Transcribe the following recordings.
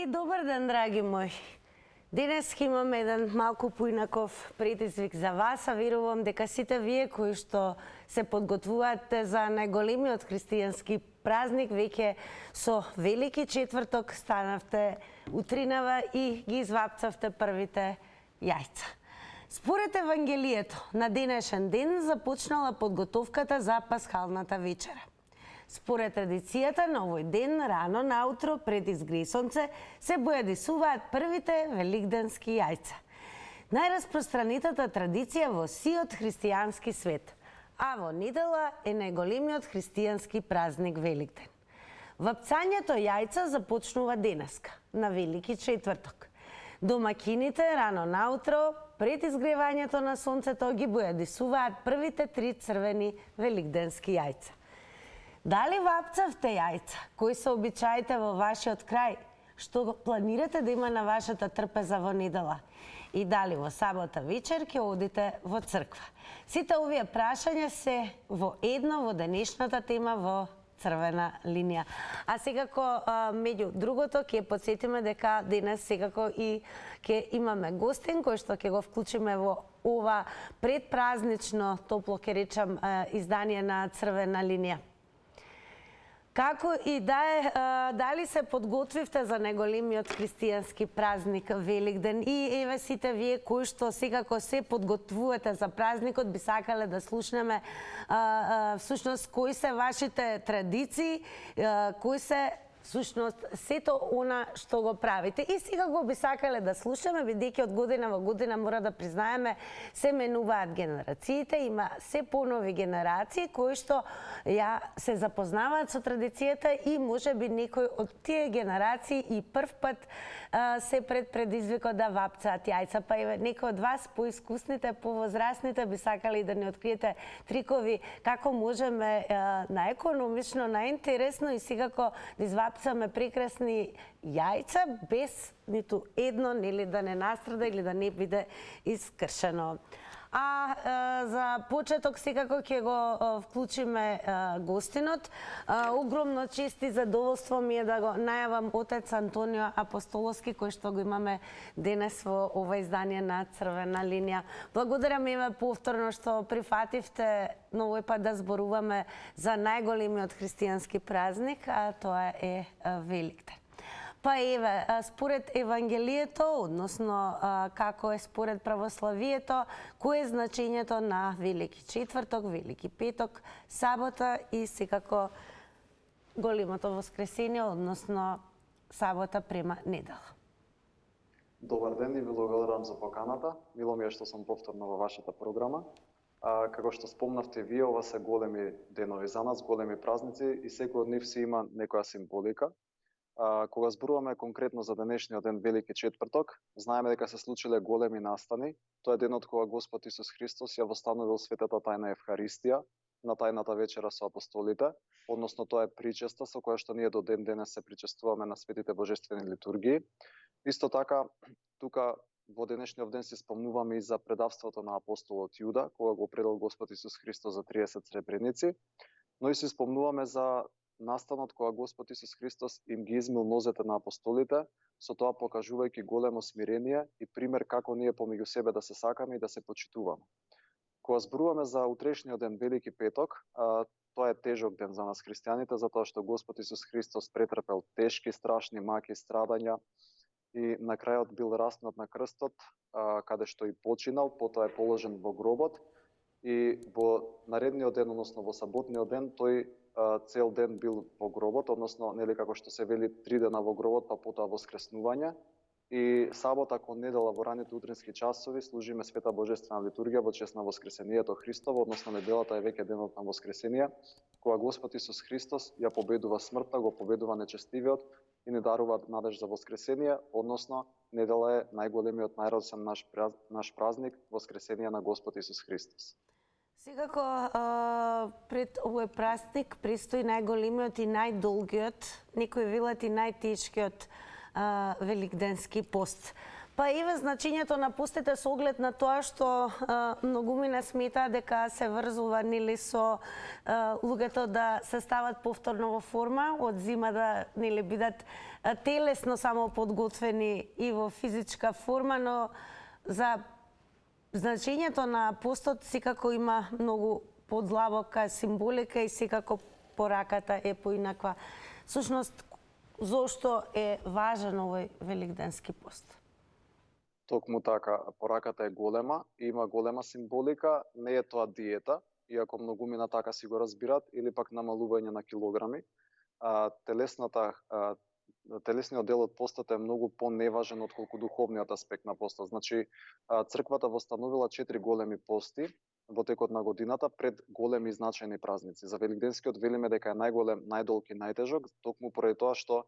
Добар ден, драги мои. Денес имаме еден малку поинаков предизвик за вас, а верувам дека сите вие кои што се подготвувате за најголемиот христијански празник, веќе со Велики четврток станавте утринава и ги извапцавте првите јајца. Според Евангелието, на денешен ден започнала подготовката за пасхалната вечера. Според традицијата, на овој ден, рано наутро, пред изгресонце, се бојадисуваат првите великденски јајца. Најраспространетата традиција во сиот христијански свет, а во недела е најголемиот христијански празник Великден. Вапцањето јајца започнува денеска, на Велики четврток. Домакините рано наутро, пред изгревањето на сонцето, ги бојадисуваат првите 3 црвени великденски јајца. Дали вапцавте јајца? Кои се обичаите во вашиот крај? Што планирате да има на вашата трпеза во недела? И дали во сабота вечер ќе одите во црква? Сите овие прашања се во едно во денешната тема во црвена линија. А секако, меѓу другото, ќе подсетиме дека денес секако и ќе имаме гостин кој што ќе го вклучиме во ова предпразнично, топло ќе речам, издание на црвена линија. Како и дали се подготвивте за најголемиот христијански празник Великден и еве сите вие кои што секако се подготвувате за празникот, би сакале да слушнеме всушност кои се вашите традиции, кои се всушност сето она што го правите. И секако би сакале да слушаме, бидејќи од година во година мора да признаеме се менуваат генерациите, има се понови генерации кои што ја се запознаваат со традицијата и можеби некои од тие генерации и прв пат се пред предизвикот да вапцаат јајца. Па еве некои од вас поискусните, повозрасните би сакали да ни откриете трикови како можеме најекономично, најинтересно и секако да извапцаме прекрасни јајца без ниту едно нели да не настрада или да не биде искршено. А за почеток секако ќе го вклучиме гостинот. Огромно чест и задоволство ми е да го најавам отец Антонио Апостоловски, кој што го имаме денес во ова издание на Црвена линија. Благодарам еве повторно што прифативте на овој пат да зборуваме за најголемиот христијански празник, а тоа е Великден. Па еве, според Евангелието, односно како е според православието, кое е значењето на Велики четврток, Велики петок, сабота и секако големото воскресение, односно сабота према недела? Добар ден и ви благодарам за поканата. Мило ми е што сум повторно во вашата програма. Како што спомнавте вие, ова се големи денови за нас, големи празници и секој од нив си има некоја символика. Кога зборуваме конкретно за денешниот ден Велики четврток, знаеме дека се случиле големи настани. Тоа е денот кога Господ Исус Христос ја востановил светата тајна Евхаристија на тајната вечера со апостолите, односно тоа е причеста со која што ние до ден денес се причестуваме на светите божествени литургии. Исто така, тука во денешниот ден се спомнуваме и за предавството на апостолот Јуда, кога го предал Господ Исус Христос за 30 сребреници, но и се спомнуваме за настанот кога Господ Исус Христос им ги измил нозете на апостолите, со тоа покажувајќи големо смирение и пример како ние помеѓу себе да се сакаме и да се почитуваме. Кога зборуваме за утрешниот ден Велики петок, тоа е тежок ден за нас христијаните, затоа што Господ Исус Христос претрпел тешки, страшни маки, страдања и на крајот бил распнат на крстот, каде што и починал, потоа е положен во гробот и во наредниот ден, односно во саботниот ден, тој цел ден бил во гробот, односно нели како што се вели 3 дена во гробот, па потоа воскреснување. И сабота кон недела во раните утрински часови служиме света божествена литургија во чест на воскресението Христово, односно неделата е веќе денот на воскресение, кога Господ Исус Христос ја победува смртта, го победува нечестивиот и не дарува надеж за воскресение, односно недела е најголемиот најрадосен наш празник, воскресение на Господ Исус Христос. Секако пред овој празник престои најголемиот и најдолгиот, некои велат и најтешкиот великденски пост. Па еве значењето на постите со оглед на тоа што многумина сметаат дека се врзува нели со луѓето да се стават повторно во форма, од зима да нели бидат телесно само подготвени и во физичка форма, но за значењето на постот секако има многу подлабока символика и секако пораката е поинаква. Сушност, зошто е важен овој великденски пост? Токму така, пораката е голема, има голема символика, не е тоа диета, иако многумина така си го разбират, или пак намалување на килограми. Телесниот дел од постот е многу по-неважен отколку духовниот аспект на постот. Значи, црквата востановила 4 големи пости во текот на годината пред големи значајни празници. За Великденскиот велиме дека е најголем, најдолг и најтежок, токму поради тоа што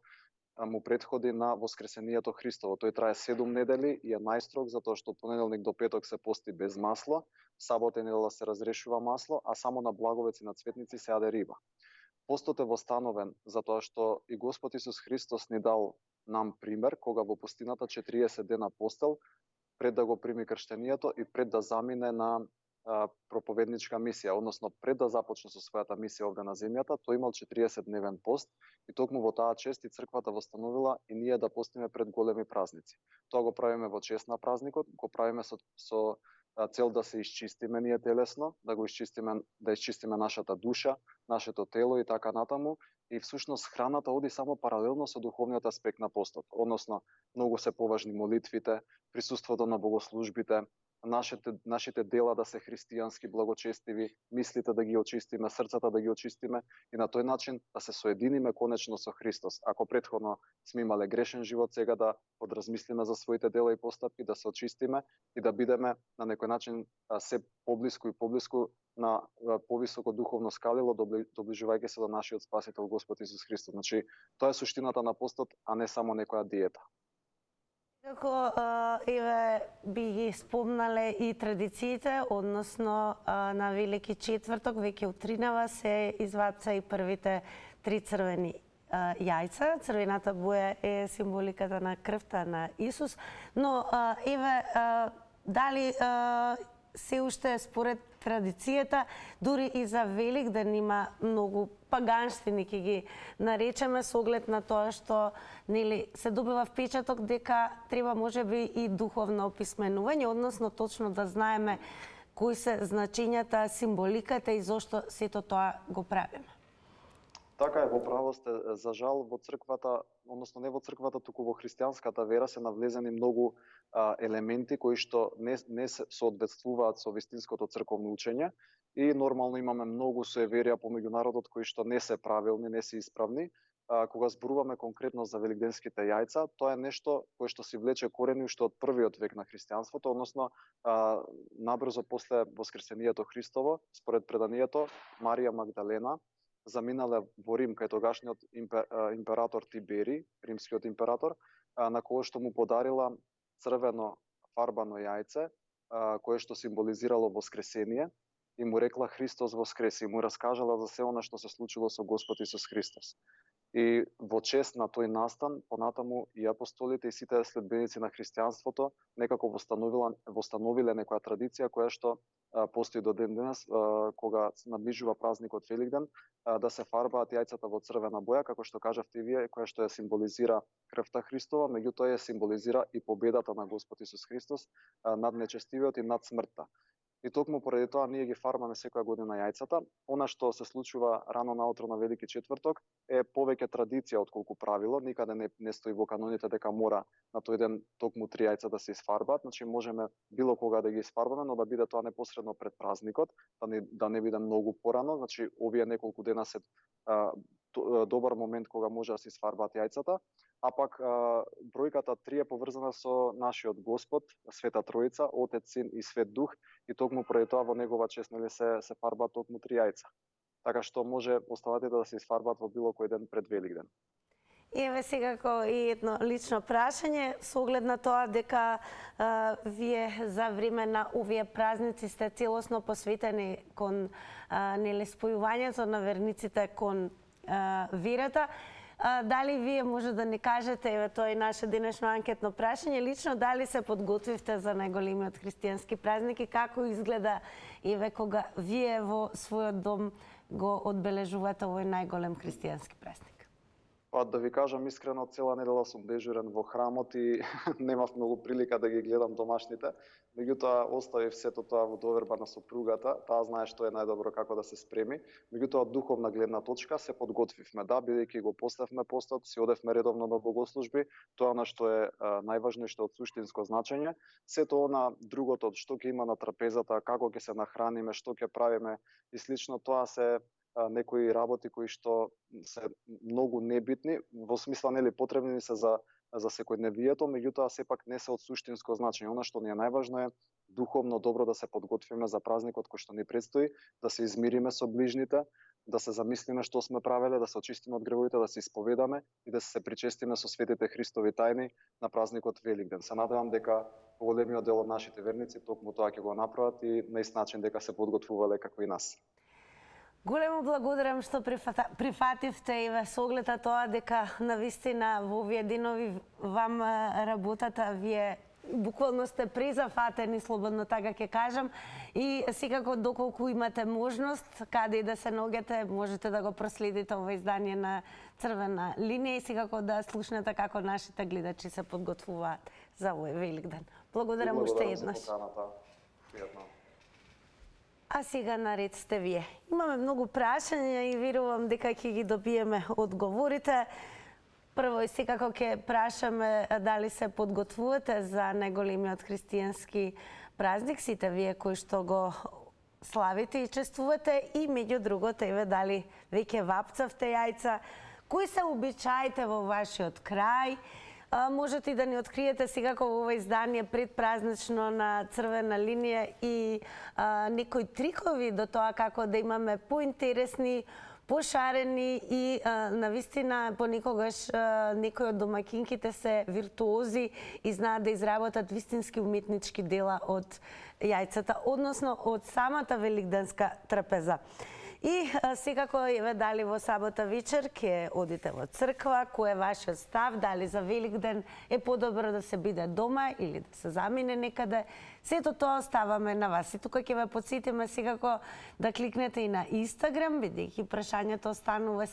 му претходи на Воскресението Христово. Тој трае 7 недели и е најстрог затоа што понеделник до петок се пости без масло, сабота и недела се разрешува масло, а само на благовеци на цветници се јаде риба. Постот е востановен затоа што и Господ Исус Христос ни дал нам пример кога во пустината 40 дена постел пред да го прими крштението и пред да замине на проповедничка мисија, односно пред да започне со својата мисија овде на земјата, тој имал 40-дневен пост и токму во таа чест и црквата востановила и ние да постиме пред големи празници. Тоа го правиме во чест на празникот, го правиме со цел да се исчистиме ние телесно, да исчистиме нашата душа, нашето тело и така натаму. И всушност храната оди само паралелно со духовниот аспект на постот, односно многу се поважни молитвите, присуството на богослужбите, нашите дела да се христијански благочестиви, мислите да ги очистиме, срцата да ги очистиме и на тој начин да се соединиме конечно со Христос. Ако претходно сме имале грешен живот, сега да подразмислиме за своите дела и постапки, да се очистиме и да бидеме на некој начин се поблиску и поблиску на повисоко духовно скалило, доближувајќи се до нашиот Спасител Господ Исус Христос. Значи, тоа е суштината на постот, а не само некоја диета. Како еве би ги спомнале и традициите, односно на Велики четврток, веќе утринава се извадца и првите 3 црвени јајца. Црвената боја е символиката на крвта на Исус, но еве дали се уште според традицијата, дури и за Великден има многу паганштини, ќе ги наречеме, со оглед на тоа што нели се добива впечаток дека треба можеби и духовно описменување, односно точно да знаеме кои се значењата, символиката и зошто сето тоа го правиме. Така е, во право сте. За жал во црквата, односно не во црквата, туку во христијанската вера се навлезени многу елементи кои што не соодветствуваат со вистинското црковно учење и нормално имаме многу суеверија помеѓу народот кои што не се правилни, не се исправни. Кога зборуваме конкретно за великденските јајца, тоа е нешто кое што си влече корени уште од првиот век на христијанството, односно набрзо после Воскресението Христово, според преданието, Марија Магдалена заминале во Рим кај тогашниот император Тибери, римскиот император, на кој што му подарила црвено фарбано јајце, кое што символизирало воскресение, и му рекла Христос воскреси, и му раскажала за се она што се случило со Господ Исус Христос. И во чест на тој настан, понатаму и апостолите и сите следбеници на христијанството некако востановиле некоја традиција која што постои до ден денес, кога наближува празникот Великден, да се фарбаат јајцата во црвена боја, како што кажавте и вие, која што ја символизира крвта Христова, меѓутоа ја символизира и победата на Господ Исус Христос над нечестивиот и над смртта. И токму поради тоа ние ги фарбаме секоја година јајцата. Она што се случува рано наутро на Велики четврток е повеќе традиција отколку правило. Никаде не стои во каноните дека мора на тој ден токму 3 јајца да се isфарбаат. Значи можеме било кога да ги isфарбаме, но да биде тоа непосредно пред празникот, да не биде многу порано. Значи овие неколку дена се добар момент кога може да се isфарбаат јајцата. А пак бројката 3 е поврзана со нашиот Господ, Света Тројца, Отец, Син и Свет Дух, и токму поради тоа во негова чест се фарбаат токму 3 јајца. Така што може оставатите да се isфарбаат во било кој ден пред Великден. Еве секако и едно лично прашање со оглед на тоа дека вие за време на овие празници сте целосно посветени кон нели спојувањето на верниците кон верата. Дали вие може да ни кажете, еве тоа е наше денешно анкетно прашање, лично дали се подготвивте за најголемиот христијански празник и како изгледа еве кога вие во својот дом го одбележувате овој најголем христијански празник? Па да ви кажам искрено, цела недела сум дежурен во храмот и немав многу прилика да ги гледам домашните. Меѓутоа оставив сето тоа во доверба на сопругата, таа знае што е најдобро како да се спреми. Меѓутоа од духовна гледна точка се подготвивме, да, бидејќи го поставивме постот, си одевме редовно на богослужби, тоа на што е најважно и што е од суштинско значење. Сето она другото што ќе има на трапезата, како ќе се нахраниме, што ќе правиме и слично, тоа се некои работи кои што се многу небитни, во смисла нели потребни се за секојдневието, меѓутоа сепак не се од суштинско значење. Она што ни е најважно е духовно добро да се подготвиме за празникот кој што ни предстои, да се измириме со ближните, да се замислиме што сме правеле, да се очистиме од гревовите, да се исповедаме и да се причестиме со светите Христови тајни на празникот Великден. Се надевам дека поголемиот дел од нашите верници токму тоа ќе го направат и на ист начин дека се подготвувале како и нас. Големо благодарам што прифативте и со оглед на тоа дека навистина во овие денови вам работата вие буквално сте презафатени, слободно така ќе кажам, и секако доколку имате можност, каде и да се наоѓате, можете да го проследите ова издание на Црвена линија и секако да слушнете како нашите гледачи се подготвуваат за овој Великден. Благодарам уште еднаш. А сега наред сте вие. Имаме многу прашања и верувам дека ќе ги добиеме одговорите. Прво и секако ќе прашаме дали се подготвувате за најголемиот христијански празник, сите вие кои што го славите и чествувате, и меѓу другото еве дали веќе вапцавте јајца, кои се обичаите во вашиот крај. Можете и да ни откриете секако во ова издание предпразнично на Црвена линија и некои трикови до тоа како да имаме поинтересни, пошарени и навистина понекогаш некои од домакинките се виртуози и знаат да изработат вистински уметнички дела од јајцата, односно од самата великденска трапеза. И секако еве дали во сабота вечер ќе одите во црква, кој е вашиот став, дали за Великден е подобро да се биде дома или да се замине некаде. Сето тоа оставаме на вас. И тука ќе ве потсетиме секако да кликнете и на Инстаграм, бидејќи прашањето останува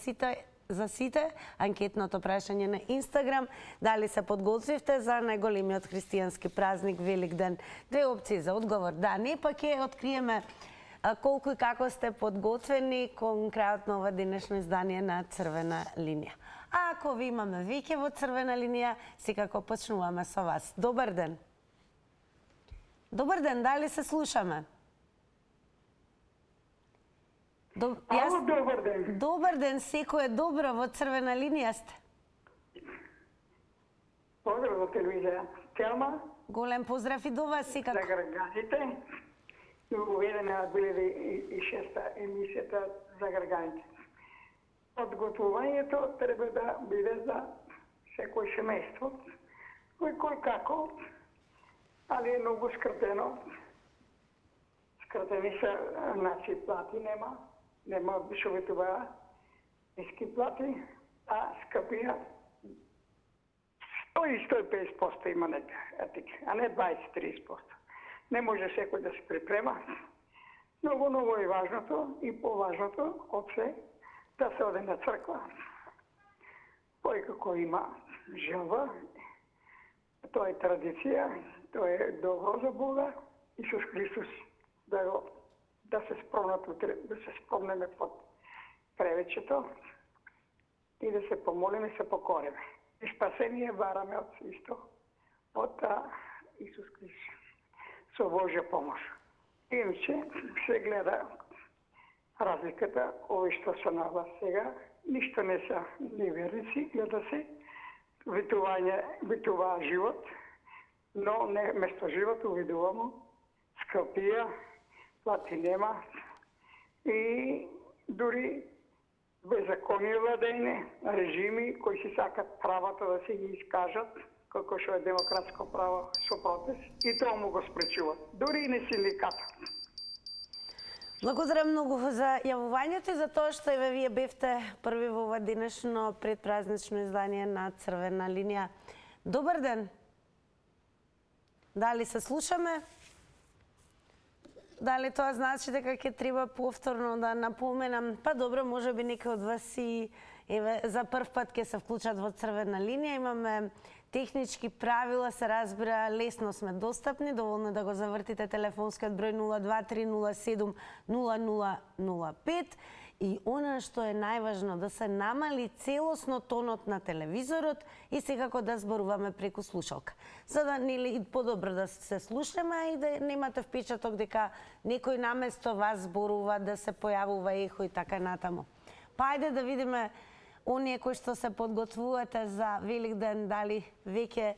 за сите, анкетното прашање на Инстаграм, дали се подготвивте за најголемиот христијански празник Великден. Две опции за одговор, да, не, па ќе откриеме колку и како сте подготвени кон крајот на ова денешно издание на Црвена линија. А ако ви имаме веќе во Црвена линија, секако почнуваме со вас. Добар ден. Добар ден, дали се слушаме? Добар ден. Добар ден, секој е добро, во Црвена линија сте. Поздрав во телевизија Телма. Голем поздрав и до вас, секако. За граѓаните. Уверена 2006 емисијата за граѓаните. Подготвувањето треба да биде за секој семејство, кој како, али е многу скртено. Скртени се, значи плати нема вишоветува ниски плати, а скъпија 100-150% има нека, а не 20-30%. Не може секој да се припрема. Многу е важното и поважното од се да се оде на црква. Кој како има желба, тоа е традиција, тоа е добро за Бога, Исус Христос да се спомнеме под кревечето и да се помолиме и се покориме. И спасение бараме од Исус Христос со Божја помош. Иначе се гледа разликата, ови што се на вас сега, ништо не са неверници, гледа се битува живот, но не место живот увидувамо скапија, плати нема и дури беззаконие владење, режими кои си сакат правата да се ги искажат, како што е демократско право со протест, и тоа му го спречува. Дури и не синдиката. Благодарам многу за јавувањето и за тоа што еве вие бевте први во ова денешно предпразнично издание на Црвена линија. Добар ден. Дали се слушаме? Дали тоа значи дека ќе треба повторно да напоменам? Па добро, можеби некои од вас и еве за прв пат ќе се вклучат во Црвена линија. Имаме технички правила, се разбира, лесно сме достапни, доволно да го завртите телефонскиот број 02-307-0005 и она што е најважно, да се намали целосно тонот на телевизорот и секако да зборуваме преку слушалка. За да нели подобро да се слушаме и да немате впечаток дека некој наместо вас зборува, да се појавува ехо и така натаму. Па ајде да видиме оние кои што се подготвувате за Великден, дали веќе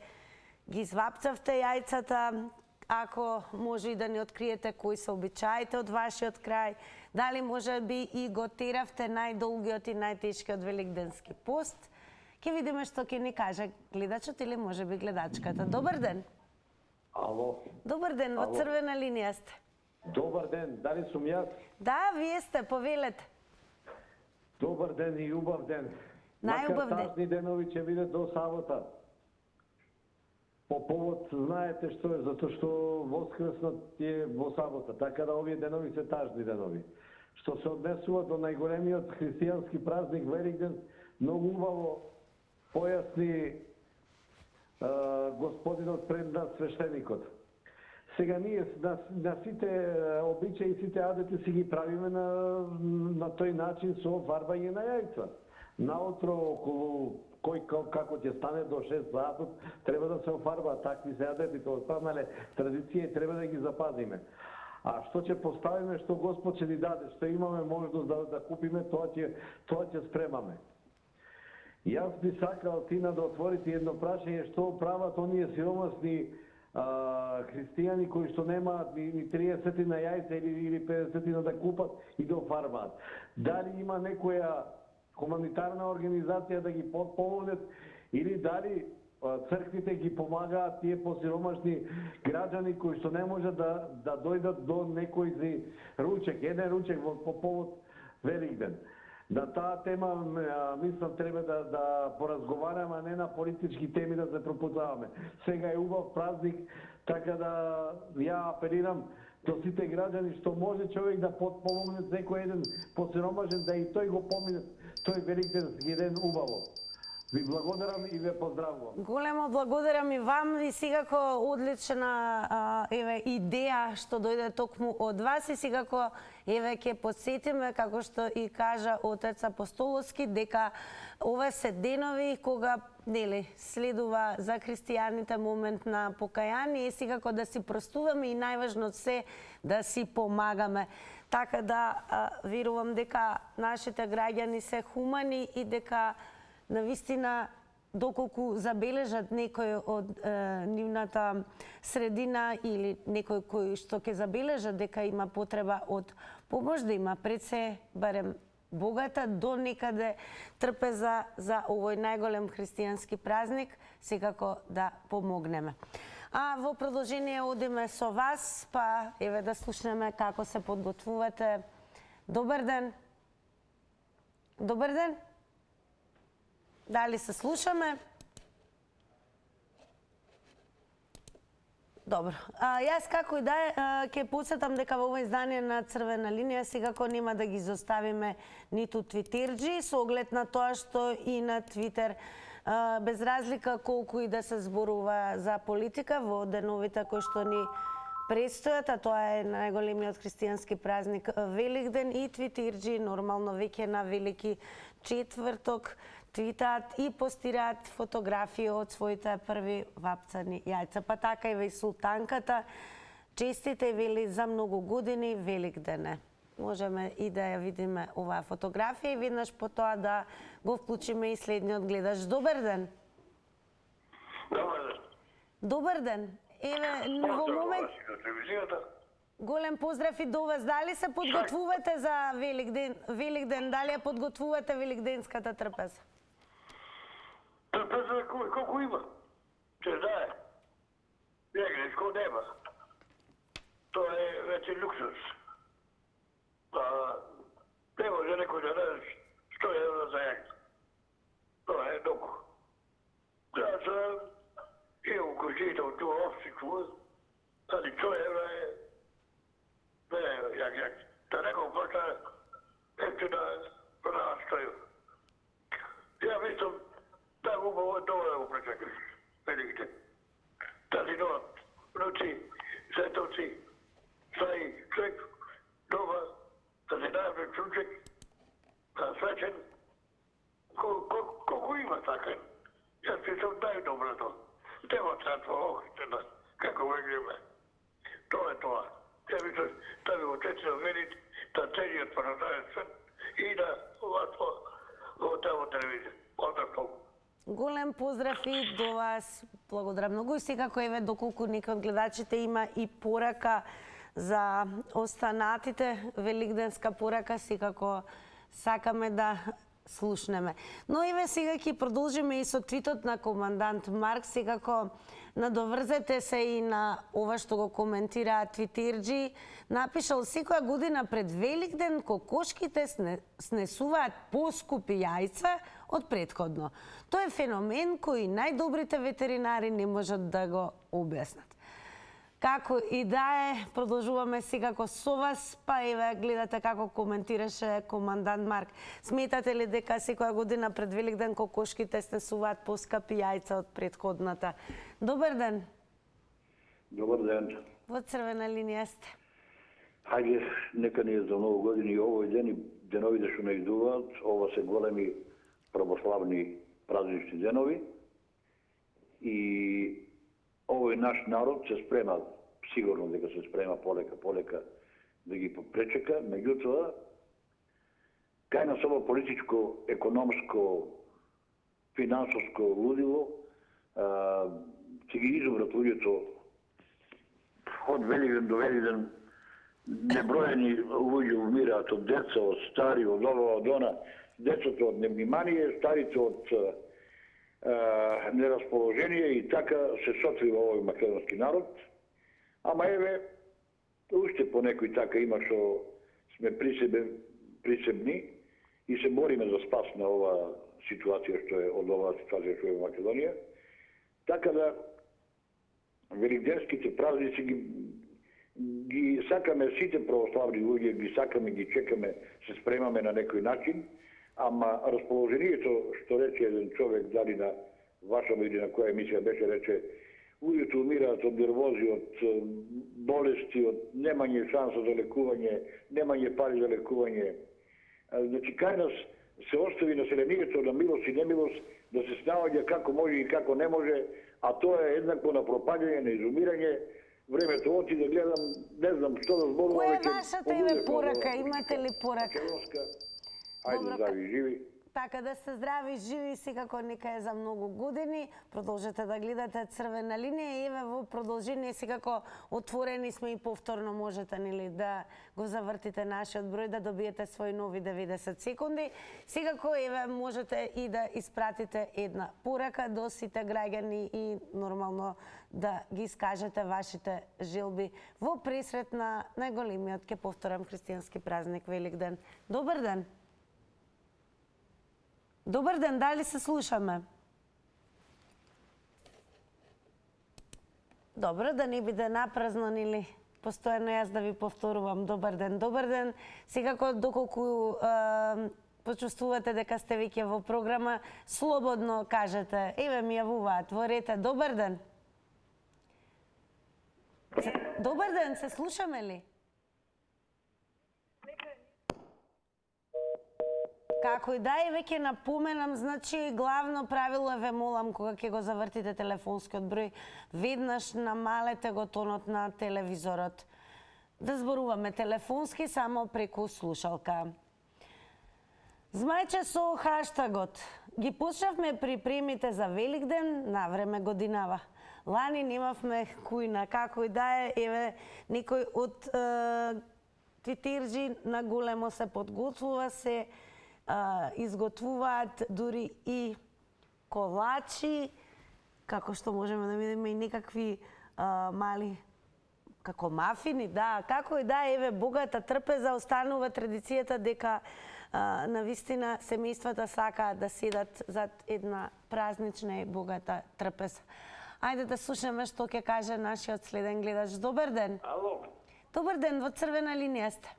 ги извапцавте јајцата, ако може и да ни откриете кои се обичаите од вашиот крај, дали може би и го теравте најдолгиот и најтешкиот великденски пост. Ќе видиме што ќе ни каже гледачот или може би гледачката. Добар ден. Ало. Добар ден, во Црвена линија сте. Добар ден, дали сум јас? Да, вие сте, повелете. Добар ден и убав ден. Најубав ден. Тажни денови ќе биде до сабота. По повод, знаете што е, затоа што Воскреснот е во сабота, така да овие денови се тажни денови. Што се однесува до најголемиот христијански празник Великден, многу убаво појасни господинот пред нас свештеникот. Сега ние на сите обичаи, сите адети си ги правиме на тој начин со фарбање на јајца. Наутро околу како ќе стане до 6 сатот, треба да се офарба, такви се адетите, останале традиции треба да ги запазиме. А што ќе поставиме, што Господ ќе ни даде, што имаме можност да купиме, тоа ќе спремаме. Јас би сакал Тина да отворите едно прашање, што прават оние сиромасни христијани кои што немаат ни 30 на јајца или 50 да купат и да офарбаат. Дали има некоја хуманитарна организација да ги помогнат или дали црквите ги помагаат тие посиромашни граѓани кои што не можат да дојдат до некој ручек, еден ручек по повод Великден. На таа тема мислам треба да поразговараме, а не на политички теми да се пропутаваме. Сега е убав празник, така да ја апелирам до сите граѓани што може човек да помогне секој еден посиромашен да и тој го помине тој Великденски ден убаво. Ви благодарам и ве поздравувам. Големо благодарам и вам и секако одлична идеја што дојде токму од вас и секако ќе подсетиме како што и кажа отец Апостоловски дека ова се денови кога следува за христијаните момент на покаяние и секако да си простуваме и најважно се да си помагаме. Така да верувам дека нашите граѓани се хумани и дека навистина, доколку забележат некој од нивната средина или некој кој што ќе забележат дека има потреба од помош, да има пред се барем богата до некаде трпеза за овој најголем христијански празник, секако да помогнеме. А во продолжение одиме со вас, па еве да слушнеме како се подготвувате. Добар ден. Добар ден. Дали се слушаме? Добро. Јас како и да е, ќе подсетам дека во ова издание на Црвена линија секако нема да ги заставиме ниту твитерџи, со оглед на тоа што и на Твитер, без разлика колку и да се зборува за политика во деновите кои што ни предстојат, а тоа е најголемиот христијански празник Великден и твитерџи нормално веќе на Велики четврток твитаат и постираат фотографии од своите први вапцани јајца. Па така и султанката честите вели за многу години Великдене. Можеме и да ја видиме оваа фотографија и веднаш по тоа да го вклучиме и следниот гледач. Добар ден. Добар ден. Добар ден. Еве во момент голем поздрав и до вас. Дали се подготвувате за Великден? Дали ја подготвувате великденската трпеза? Трпеза колку има? Се знае. Великденско нема. Тоа е веќе луксус. може некој да даде 100 евра за јагна. Тоа е многу. Ја сам имам куќите од тоа овци, али 100 евра е не јагна. Да некој плата ефтина продава 100 евра. Ја мислам да убаво тоа да го пречекаш. Великите. Тази ноци, световци, стаи човек, дома, да се даде чучек, свечен, колко има така. Јас мислам најдоброто. Нема царство охритена, како веќе. Тоа е тоа. Ја мислам да ви го тече да видите, да целиот парадојен свет и да овako во тамо телевизија. Односно, Голем поздрав и до вас. Благодарам многу. И секако, еве, доколку некој од гледачите има и порака за останатите, великденска порака, секако сакаме да слушнеме. Но еве сега ќе продолжиме и со твитот на командант Марк. Секако надоврзете се и на ова што го коментира твитерџи. Напишал: секоја година пред Великден кокошките снесуваат поскупи јајца од претходно. Тоа е феномен кој најдобрите ветеринари не можат да го објаснат. Како и да е, продолжуваме секако со вас, па еве гледате како коментираше командант Марк. Сметате ли дека секоја година пред Великден кокошките снесуваат поскапи јајца од претходната? Добар ден. Добар ден. Во црвена линија сте. Хајде, нека ни е за многу години овој ден и деновите што не идуваат. Ова се големи православни празнични денови. И овој наш народ се спрема, сигурно дека се спрема полека да ги попречека. Меѓутоа, кај нас ова политичко, економско, финансовско лудило ќе ги изумрат луѓето од Великден до Великден. Неброени луѓе умираат од деца, од стари, од ова, од она. Децата од невнимание, старите од нерасположение и така се сотрива овој македонски народ. Ама еве, уште по некој така има што сме присебни и се бориме за спас на ова ситуација што е од оваа ситуација што е во Македонија. Така да великденските празници ги сакаме сите православни луѓе, ги сакаме, ги чекаме, се спремаме на некој начин, ама расположението што рече еден човек, дали на ваша или на која емисија беше, рече луѓето умираат од нервози, од болести, од немање шанса за лекување, немање пари за лекување. Значи, кај нас се остави населението на милост и немилост да се снаоѓа како може и како не може, а тоа е еднакво на пропаѓање, на изумирање. Времето оти да гледам, не знам што да зборувам. Која е вашата еве порака? Имате ли порака? Ајде, здрави, живи. Така да сте здрави, живи, секако нека е за многу години. Продолжете да гледате црвена линија и еве во продолжение секако отворени сме и повторно можете нели да го завртите нашиот број, да добиете свои нови 90 секунди. Секако еве можете и да испратите една порака до сите граѓани и нормално да ги искажете вашите желби во пресрет на најголемиот, ќе повторам, христијански празник Великден. Добар ден. Добар ден, дали се слушаме? Добро, да не биде напразно или постојано јас да ви повторувам добар ден. Добар ден, секако доколку почувствувате дека сте веќе во програма, слободно кажете, еве ми јавуваат во рете, добар ден. Добар ден, се слушаме ли? Како и да е, веќе напоменам, значи главно правило е, ве молам, кога ќе го завртите телефонскиот број, веднаш намалете го тонот на телевизорот. Да зборуваме телефонски само преку слушалка. Змајче со хаштагот. Ги почнавме припремите за Великден, навреме годинава. Лани немавме кујна, како и да е, еве, некој од твитерџи на големо се подготвува, се изготвуваат дури и колачи, како што можеме да видиме и некакви мали, како мафини, да, како и да, еве, богата трпеза, останува традицијата дека навистина семејствата сакаат да седат зад една празнична и богата трпеза. Ајде да слушаме што ќе каже нашиот следен гледач. Добар ден. Ало, Добар ден, во црвена линија сте.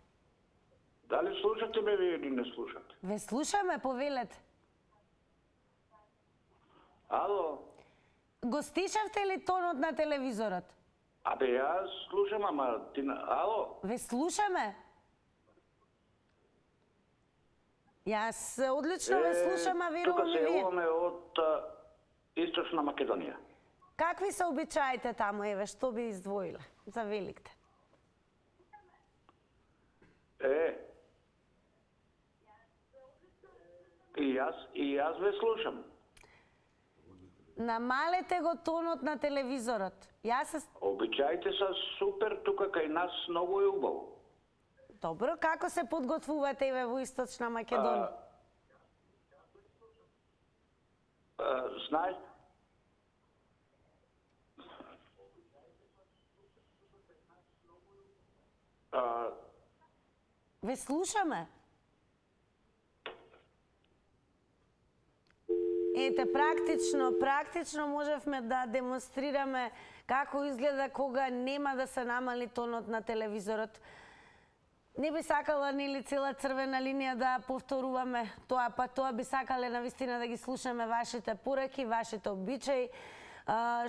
дали слушате ме вие или не слушате? Ве слушаме, повелете. Ало, Го стишавте ли тонот на телевизорот? абе јас слушам, ама ти... Ало, Ве слушаме. Јас одлично ве слушам, а верувам тука и се вие. јавуваме од Источна Македонија. Какви се обичаите таму, еве, што би издвоиле за Великден? И јас ве слушам. Намалете го тонот на телевизорот. Јас се... Обичаите се супер, тука кај нас многу е убаво. Добро, како се подготвувате еве во Источна Македонија? Знаеш, Ве слушаме. Ете, практично можевме да демонстрираме како изгледа кога нема да се намали тонот на телевизорот. Не би сакала нели цела црвена линија да повторуваме тоа, па тоа би сакале навистина да ги слушаме вашите пораки, вашите обичаи,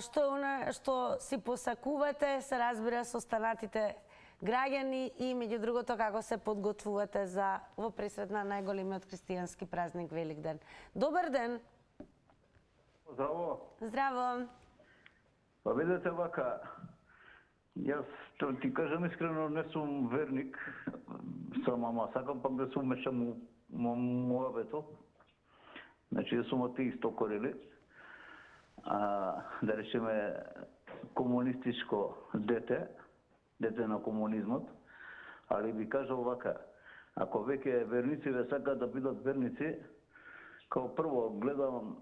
што е она што си посакувате, се разбира со останатите граѓани и меѓу другото како се подготвувате за во пресрет на најголемиот христијански празник Великден. Добар ден. Здраво. Здраво. Па видете вака, јас што ти кажам искрено не сум верник, ама сакам пак да се умешам во муабето. Значи да сум атеист окорили. Да речеме комунистичко дете на комунизмот, али би кажал вака, ако веќе верници ве сакаат да бидат верници, као прво гледам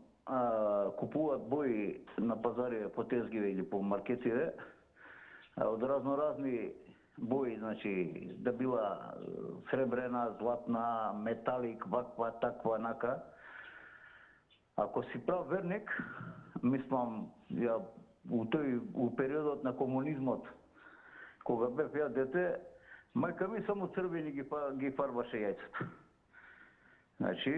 купуваат бои на пазари по тезгиве или по маркетиве, од разноразни бои, значи да била сребрена, златна, металик, ваква, таква, нака. Ако си прав верник, мислам, ја у периодот на комунизмот, кога бев ја дете, мајка ми само црвени ги фарбаше јајцата. Значи,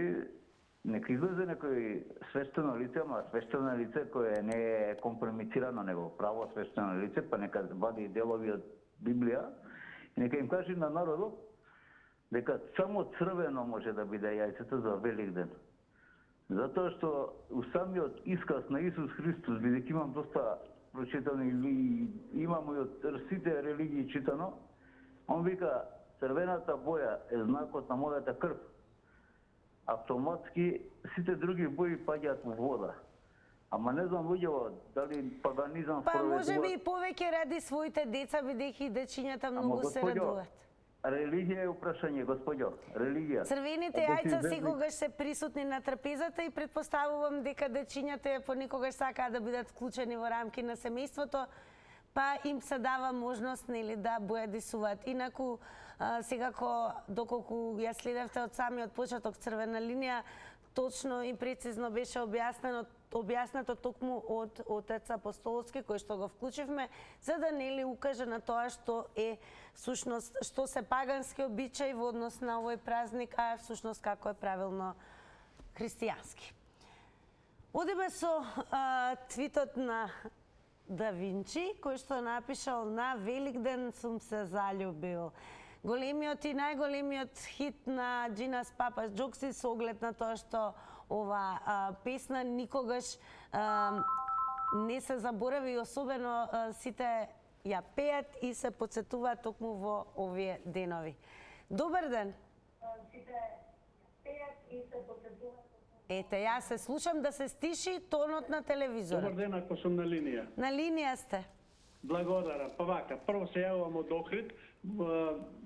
нека излезе некој свештено лице, ама свештено лице кое не е компромитирано, него право свештено лице, па нека вади делови од Библија и нека им каже на народот дека само црвено може да биде јајцето за Великден. Затоа што у самиот исказ на Исус Христос, бидејќи имам доста прочитани и имам и од сите религии читано, он вика црвената боја е знакот на мојата крв. Автоматски сите други бои паѓаат во вода. Ама не знам луѓето дали паганизам Па може би и повеќе ради своите деца, бидејќи дечињата многу се радуваат. Религија е упрашање, господјо, религија. Црвените јајца секогаш се присутни на трапезата и претпоставувам дека дечињата понекогаш сакаат да бидат вклучени во рамки на семејството, па им се дава можност нели да бојадисуваат. Инаку секако доколку ја следевте од самиот почеток црвена линија, точно и прецизно беше објаснато токму од Отец Апостолски, кој што го вклучивме, за да нели укаже на тоа што е всушност, што се пагански обичаи во однос на овој празник, а всушност како е правилно христијански. Одиме со твитот на Да Винчи, кој што напишал: на Великден сум се заљубил. Големиот и најголемиот хит на Джинас Папас Джокси, со оглед на тоа што ова песна никогаш не се заборави и особено сите ја пеат и се потсетуваат токму во овие денови. Добар ден. Сите ја пеат и се потсетуваат. Ете, јас се слушам да се стиши тонот на телевизорот. Добар ден, ако сум на линија. На линија сте. Благодарам. Па вака, прво се јавувам од Охрид,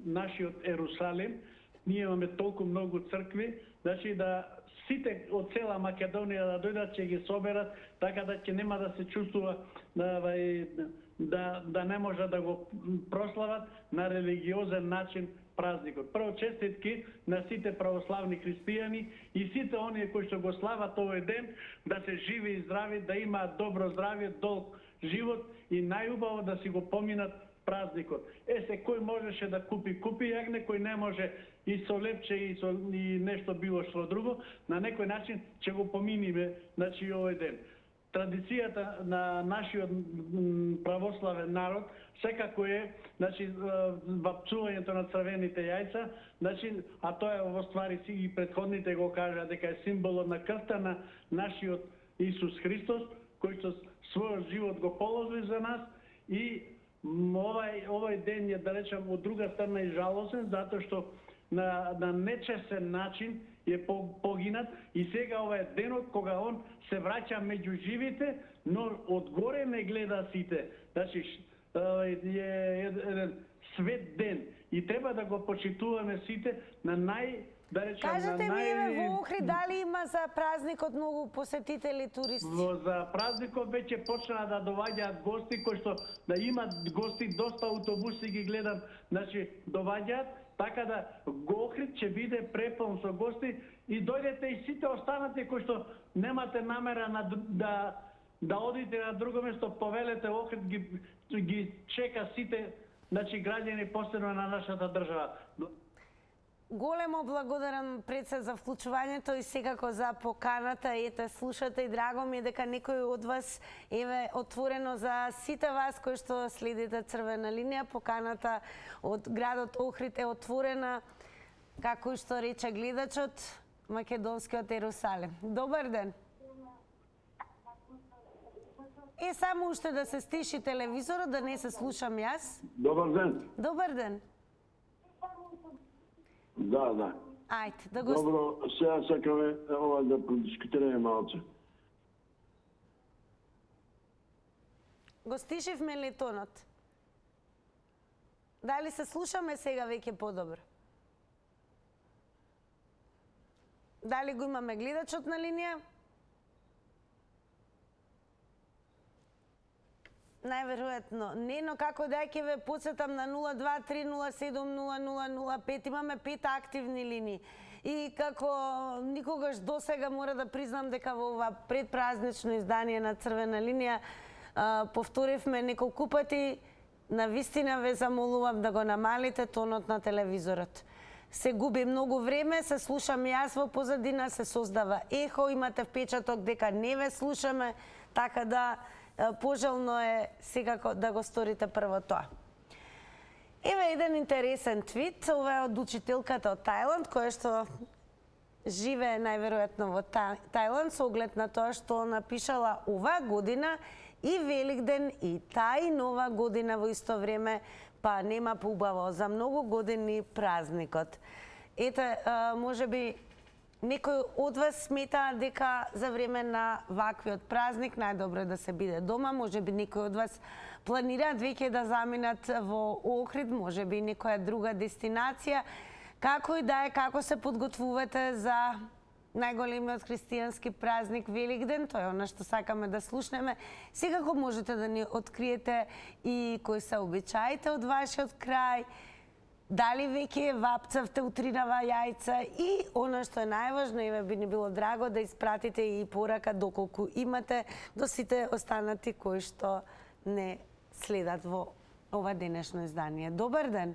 нашиот Ерусалим. Ние имаме толку многу цркви, значи да сите од цела Македонија да дојдат, ќе ги соберат, така да ќе нема да се чувствува да не може да го прослават на религиозен начин празникот. Прво честитки на сите православни христијани и сите оние кои што го слават овој ден, да се живи и здрави, да имаат добро здравје, долг живот и најубаво да си го поминат празникот. Кој можеше да купи јагне, кој не може и со лепче и нешто било што друго, на некој начин ќе го поминиме, значи, овој ден. Традицијата на нашиот православен народ секако е, значи, вапцувањето на црвените јајца, значи, а тоа е во ствари си и претходните го кажа дека е символот на крвта на нашиот Исус Христос, кој што својот живот го положи за нас, и овој ден е, да речем, од друга страна и жалосен, затоа што на нечестен начин е погинат и сега ова е денот кога он се враќа меѓу живите, но одгоре не гледа сите. Значи, е еден свет ден и треба да го почитуваме сите на да речем, кажете ми, во Охрид, дали има за празникот многу посетители, туристи? За празникот веќе почна да доваѓаат гости, кои што да имат гости, доста автобуси ги гледам, значи доваѓаат, така да Охрид ќе биде препон со гости и дојдете и сите останати кои што немате намера да одите на друго место, повелете Охрид, ги чека сите, значи, граѓани посебно на нашата држава. Големо благодарам пред се за вклучувањето и секако за поканата. Ете, слушате и драго ми е дека некој од вас е отворено за сите вас кои што следите Црвена линија. Поканата од градот Охрид е отворена, како што рече гледачот, македонскиот Ерусалим. Добар ден. Само уште да се стиши телевизорот, да не се слушам јас. Добар ден. Добар ден. Да. Ајде, да го... Добро, сега сакаме ова да продискутираме малце. Го стишивме ли тонот? Дали се слушаме сега веќе подобро? Дали го имаме гледачот на линија? Најверојатно не, но како да ќе ве подсетам на 023070005, имаме 5 активни линии. И како никогаш досега мора да признам дека во ова предпразнично издание на Црвена линија повторивме неколку пати, навистина ве замолувам да го намалите тонот на телевизорот. Се губи многу време, се слушам јас во позадина, се создава ехо, имате впечаток дека не ве слушаме, така да пожелно е секако да го сторите прво тоа. Еве еден интересен твит, ова е од учителката од Тајланд, која што живее најверојатно во Тајланд, со оглед на тоа што напишала оваа година и Великден и тај нова година во исто време, па нема поубаво за многу години празникот. Ете, можеби некој од вас смета дека за време на ваквиот празник најдобро е да се биде дома, можеби некој од вас планираат веќе да заминат во Охрид, можеби некоја друга дестинација. Како и да е, како се подготвувате за најголемиот христијански празник Великден, тоа е она што сакаме да слушнеме. Секако можете да ни откриете и кои се обичаите од вашиот крај, дали веќе вапцавте утринава јајца и она што е најважно, и би ни било драго да испратите и порака доколку имате до сите останати кои што не следат во ова денешно издание. Добар ден.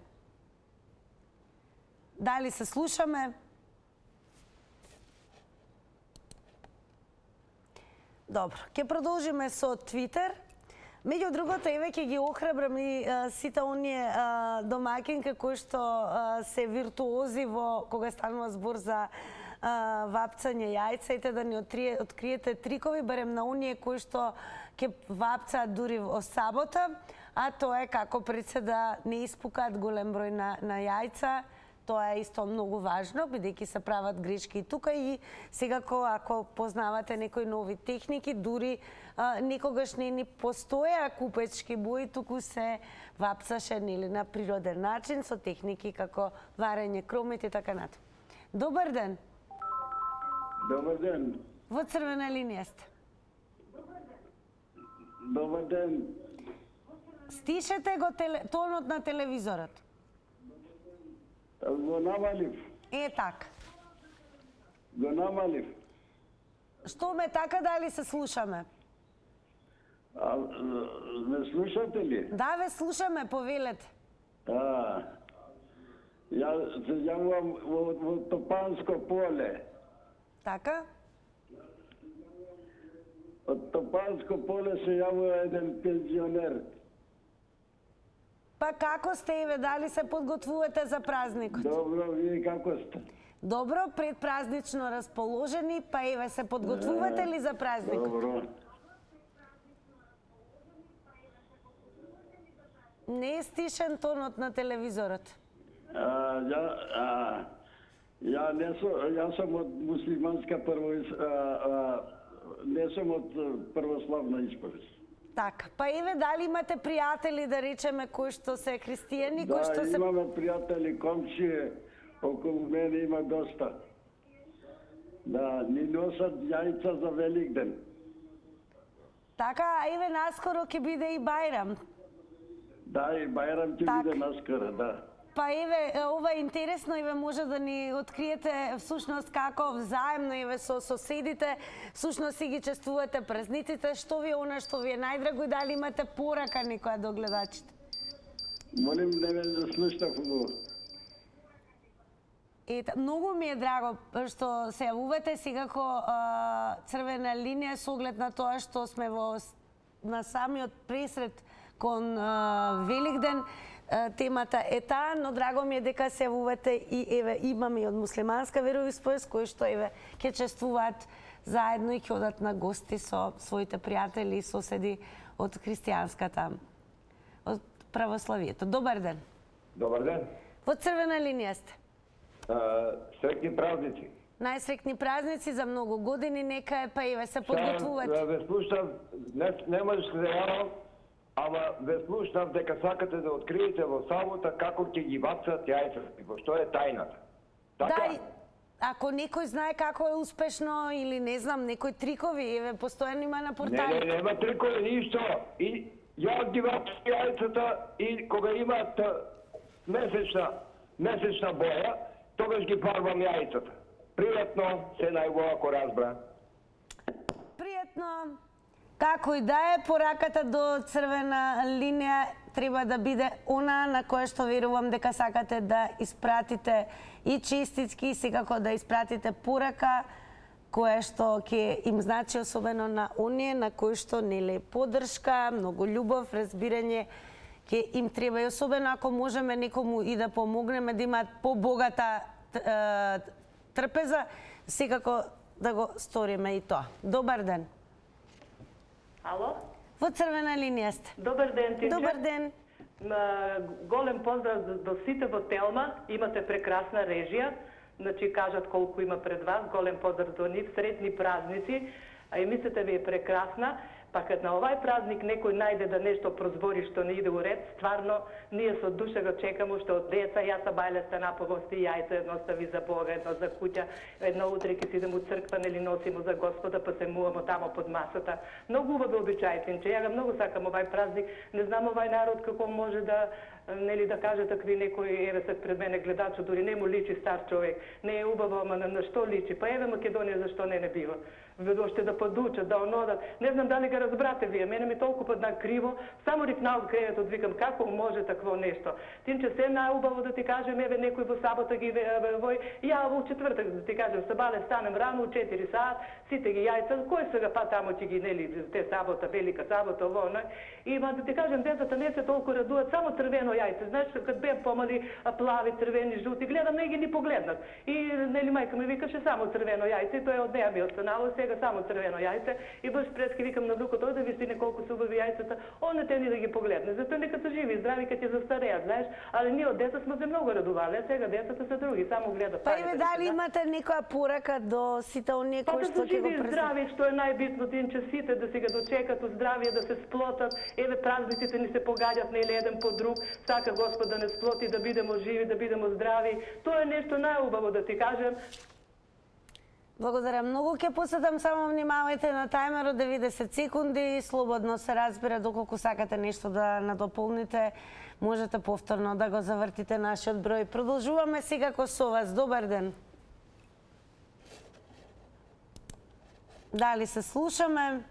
Дали се слушаме? Добро, ќе продолжиме со Твитер. Меѓу другото, еве ќе ги охрабрам и сите оние домаќинки кои што се виртуози во кога станува збор за вапцање јајца, да ни откриете трикови, барем на оние кои што ќе вапцаат дури во сабота, а тоа е како пред се да не испукаат голем број на јајца. Тоа е исто многу важно, бидејќи се прават грешки и тука, и секако ако познавате некои нови техники, дури некогаш не ни постоја купечки бои, туку се вапцаше на природен начин со техники како варење кромит и така натаму. Добар ден. Добар ден. Во Црвена линија сте. Добар ден. Стишете го тонот на телевизорот. Го намалив. така. Го намалив. Што ме така, дали се слушаме? Ме слушате ли? Да, ве слушаме, повелете. Ја се јавувам во Топанско поле. Така? Од Топанско поле се јавува еден пензионер. Па како сте, еве, дали се подготвувате за празникот? Добро, вие како сте? Добро, предпразнично расположени, па еве се подготвувате ли за празникот? Добро. Не е стишен тонот на телевизорот. Јас сум од муслиманска не сум од православна исповест. Така, па еве дали имате пријатели, да речеме, кои што се христијани, кои што Да, се... имаме пријатели, комшije, околу мене има доста. Да, ни носат јајца за Великден. Така, а еве наскоро ќе биде и Бајрам. Да, и Бајрам ќе биде наскоро, да. Па еве, ова е интересно, еве може да ни откриете всушност како взаемно еве со соседите, всушност си ги чествувате празниците, што ви е она што ви е најдраго и дали имате порака некоја до гледачите? Молим да ме слушнав убаво. Многу ми е драго што се јавувате секако црвена линија со оглед на тоа што сме на самиот пресред кон Великден. Темата е таа, но драго ми е дека се јавувате и еве имаме и од муслиманска вероисповест кои што еве ќе чествуваат заедно и ќе одат на гости со своите пријатели и соседи од христијанската, од православието. Добар ден. Добар ден. Во црвена линија сте. Среќни празници. Најсреќни празници за многу години, нека е, па еве се подготвувате. Ве слушнав, не можеш да јавам, ама ве слушнав дека сакате да откриете во сабота како ќе ги бацат јајцата. Во што е тајната? Така? Да, ако некој знае како е успешно или не знам, некои трикови, еве постојано има на портали. Не, нема трикови ништо. И ја ги бацат јајцата и кога имаат месечна боја, тогаш ги фарбам јајцата. Пријатно, се најубаво ако разбра. Пријатно. Како и да е, пораката до црвена линија треба да биде она на која што верувам дека сакате да испратите и честитки, и секако да испратите порака која што ќе им значи особено на оние на кои што нели поддршка, многу љубов, разбирање ќе им треба, и особено ако можеме некому и да помогнеме да имаат побогата трпеза, секако да го сториме и тоа. Добар ден. Ало? Во црвена линија сте. Добар ден, Тинче. Добар ден. Голем поздрав до сите во Телма. Имате прекрасна режија. Значи, кажат колку има пред вас. Голем поздрав до нив. Сретни празници. А емисията ви е прекрасна. Па кад на овај празник некој најде да нешто прозвори што не иде у ред, стварно, ние со душа го чекамо, што од деца, јас са бајле станаповости јајца, едно стави за Бога, едно за куќа, едно утре ќе си идем у црква, нели носимо за Господа, па се муваме тамо под масата. Многу убави обичај, Тинче, ја го многу сакам овај празник, не знам овај народ како може да нели да каже такви некои, еве се пред мене гледачо, дури не му личи стар човек, не е убаво, ама на што личи, па еве Македонија зашто не бива. Още да подучат, да онодат. Не знам дали ga разбрате вие, мене ми толку пат криво, само рипнал од креветот, викам како може такво нешто. Тинче се најубаво да ти кажем, еве некој во сабота ги вој, ја во четвртак да ти кажем, сабале станем рано у 4 саат, сите ги јајца, кој сега па тамо ќе ги нели те сабота, велика сабота, ово, и да ти кажем, децата не се толку радуват, само црвено јајце, знаеш, кад бе помали плави, црвени, жути, гледам, не ги ни погледнат. И нели мајка ми викаше само црвено јајце, и тоа е од неа ми останало, сега само црвено јајце, и баш прески викам на внукот, оде ви стине колку се убави јајцата, он не те ни да ги погледне, затоа нека се живи и здрави кога ќе застареат, знаеш, али ние од деца сме се многу радувале, а сега децата се други, само гледат. Па еве дали имате некоја порака до сите оние кои што ќе го презентираат? Здрави, што е најбитно, Тинче, сите да си го дочекат у здравие, да се сплотат, еве празниците ни се погаѓаат нели еден по друг, сака Господ да не сплоти, да бидемо живи, да бидемо здрави, тоа е нешто најубаво да ти кажем. Благодарам многу. Ќе посетам, само внимавајте на тајмерот 90 секунди. Слободно се разбира, доколку сакате нешто да надополните, можете повторно да го завртите нашиот број. Продолжуваме сега со вас. Добар ден. Дали се слушаме?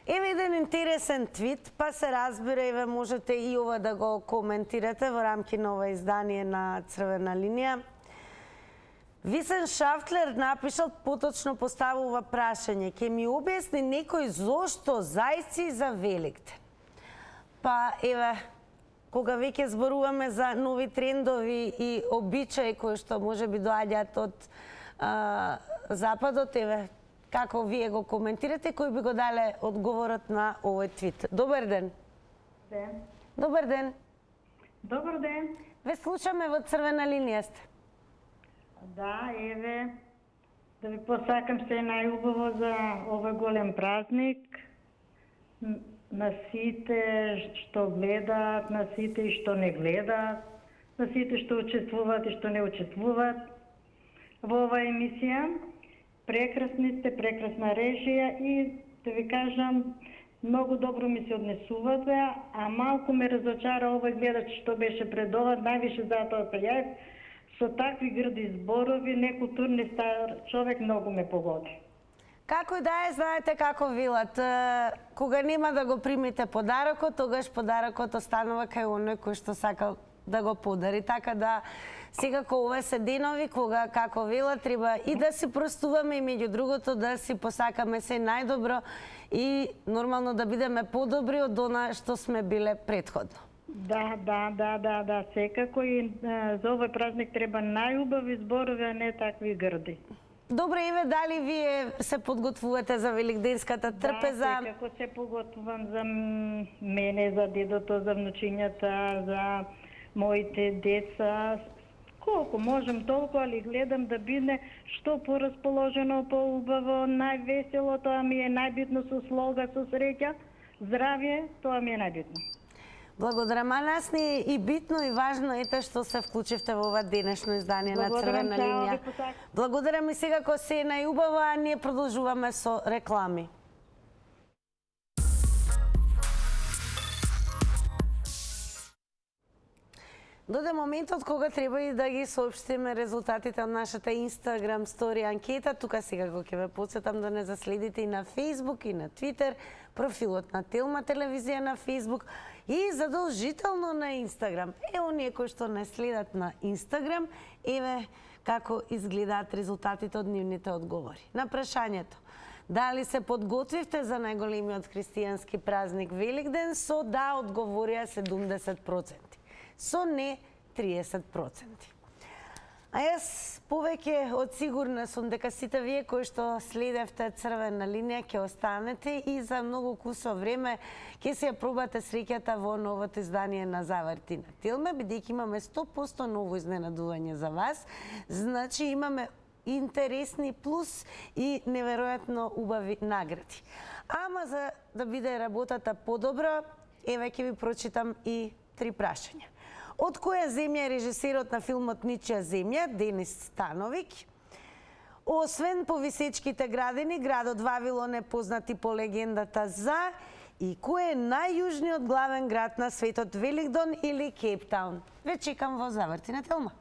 Еве еден интересен твит, па се разбира, еве можете и ова да го коментирате во рамки на ова издание на Црвена линија. Висен Шафтлер напишал, поточно поставува прашање: ќе ми објасни некој зошто зајци за Великден? Па еве, кога веќе зборуваме за нови трендови и обичаи кои што можеби доаѓаат од Западот, еве, како вие го коментирате, кој би го дале одговорот на овој твит? Добар ден. Ден. Добар ден. Добар ден. Ве слушаме, во Црвена линија сте. Да, еве, да ви посакам се најубаво за овој голем празник. На сите што гледаат, на сите и што не гледаат, на сите што учествуваат и што не учествуваат во оваа емисија. Прекрасни сте, прекрасна режија и да ви кажам, многу добро ми се однесувате, а малку ме разочара овој гледач што беше пред ова, највише затоа се јаев, со такви грди зборови, некултурни стар човек многу ме погоди. Како и да е, знаете како велат, кога нема да го примите подарокот, тогаш подарокот останува кај оној кој што сакал да го подари. Така да, секако ова се денови кога, како велат, треба и да си простуваме и меѓу другото да си посакаме се најдобро и нормално да бидеме подобри од она што сме биле претходно. Да, секако и за овој празник треба најубави зборови, а не такви грди. Добре, еве, дали вие се подготвувате за великденската трпеза? Да, секако се подготвувам за мене, за дедото, за внучињата, за моите деца. Колку можам толку, али гледам да биде што порасположено, поубаво, највесело, тоа ми е најбитно, со слога, со среќа, здравје, тоа ми е најбитно. Благодарам, а нас ни е и битно и важно ете што се вклучивте во ова денешно издание на Црвена линија. Благодарам и секако се најубаво, а ние продолжуваме со реклами. Доде моментот кога треба и да ги соопштиме резултатите од нашата Instagram story анкета. Тука секако ќе ве потсетам да не заследите и на Facebook и на Twitter, профилот на Телма телевизија на Facebook и задолжително на Instagram. Оние кои што не следат на Instagram, еве како изгледаат резултатите од нивните одговори. На прашањето: дали се подготвивте за најголемиот христијански празник Великден, со да одговорија 70%. Со не 30%. А јас повеќе од сигурна сум дека сите вие кои што следевте Црвена линија ќе останете и за многу кусо време ќе се ја пробате среќата во новото издание на Заврти на Телма, бидејќи имаме 100% ново изненадување за вас. Значи имаме интересни плюс и неверојатно убави награди. Ама за да биде работата подобра, еве ќе ви прочитам и 3 прашања. Од која земја е режисерот на филмот Ничија земја, Денис Становик? Освен по висечките градини, градот Вавилон е познат и по легендата за и кој е најјужниот главен град на светот, Великдон или Кейптаун? Ве чекам во Заврти на Телма.